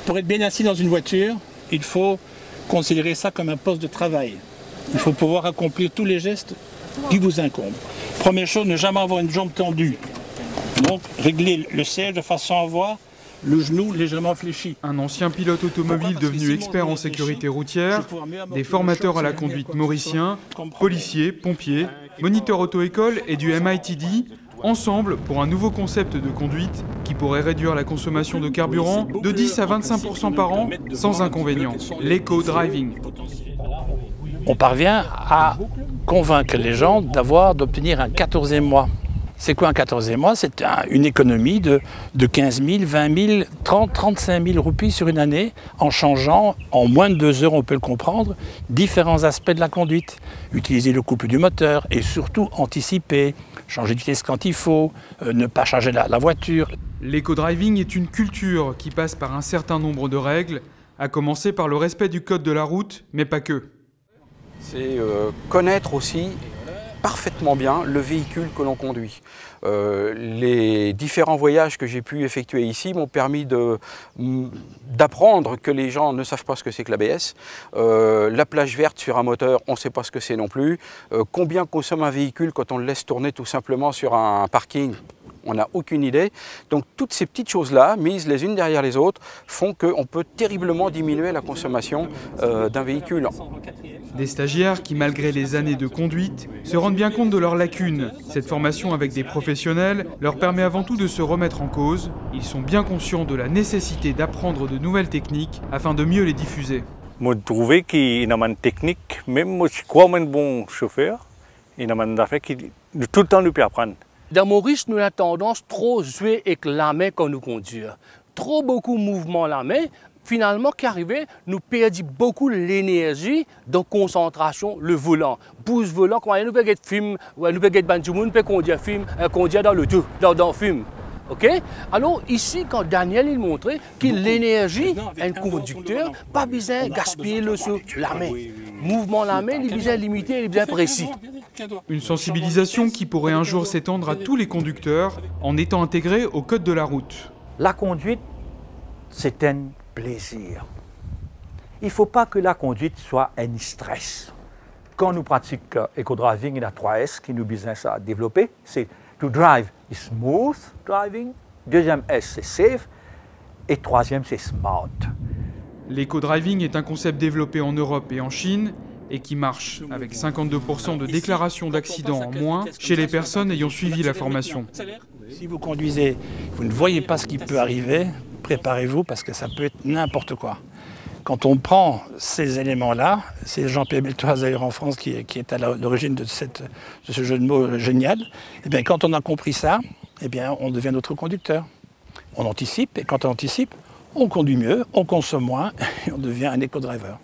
Pour être bien assis dans une voiture, il faut considérer ça comme un poste de travail. Il faut pouvoir accomplir tous les gestes qui vous incombent. Première chose, ne jamais avoir une jambe tendue. Donc, régler le siège de façon à avoir le genou légèrement fléchi. Un ancien pilote automobile devenu expert en sécurité routière, des formateurs à la conduite mauriciens, policiers, pompiers, moniteurs auto-école et du MITD, ensemble pour un nouveau concept de conduite qui pourrait réduire la consommation de carburant de 10 à 25% par an sans inconvénient, l'éco-driving. On parvient à convaincre les gens d'obtenir un 14e mois. C'est quoi un 14e mois? C'est une économie de 15 000, 20 000, 30, 35 000 roupies sur une année en changeant, en moins de 2 heures, on peut le comprendre, différents aspects de la conduite. Utiliser le couple du moteur et surtout anticiper, changer de vitesse quand il faut, ne pas charger la voiture. L'éco-driving est une culture qui passe par un certain nombre de règles, à commencer par le respect du code de la route, mais pas que. C'est connaître aussi parfaitement bien le véhicule que l'on conduit. Les différents voyages que j'ai pu effectuer ici m'ont permis d'apprendre que les gens ne savent pas ce que c'est que l'ABS. La plage verte sur un moteur, on ne sait pas ce que c'est non plus. Combien consomme un véhicule quand on le laisse tourner tout simplement sur un parking? On n'a aucune idée. Donc toutes ces petites choses-là, mises les unes derrière les autres, font qu'on peut terriblement diminuer la consommation d'un véhicule. Des stagiaires qui, malgré les années de conduite, se rendent bien compte de leurs lacunes. Cette formation avec des professionnels leur permet avant tout de se remettre en cause. Ils sont bien conscients de la nécessité d'apprendre de nouvelles techniques afin de mieux les diffuser. Je trouve qu'il y a une technique, même si je crois un bon chauffeur, il y a une affaire qui tout le temps nous peut apprendre. Dans Maurice, nous avons tendance trop jouer avec la main quand nous conduisons. Trop beaucoup de mouvements la main, finalement, qui arrivait, nous perdons beaucoup l'énergie de concentration, le volant. Pour ce volant, quand nous pouvons faire film, nous pouvons faire conduire dans le tout, dans le film. Okay? Alors ici, quand Daniel il montrait que l'énergie, un conducteur, pas besoin de gaspiller sur la main. Mouvement la main, il est bien limité, il est bien précis. Une sensibilisation qui pourrait un jour s'étendre à tous les conducteurs en étant intégrée au code de la route. La conduite, c'est un plaisir. Il ne faut pas que la conduite soit un stress. Quand nous pratiquons éco-driving, il y a 3 S qui nous business à développer. C'est to drive is smooth driving, deuxième S c'est safe et troisième c'est smart. L'éco-driving est un concept développé en Europe et en Chine et qui marche avec 52% de déclarations d'accidents en moins chez les personnes ayant suivi la formation. Si vous conduisez, vous ne voyez pas ce qui peut arriver, préparez-vous parce que ça peut être n'importe quoi. Quand on prend ces éléments-là, c'est Jean-Pierre Beltoise d'ailleurs en France qui est à l'origine de ce jeu de mots génial, et bien, quand on a compris ça, eh bien, on devient notre conducteur. On anticipe, et quand on anticipe, on conduit mieux, on consomme moins, et on devient un éco-driver.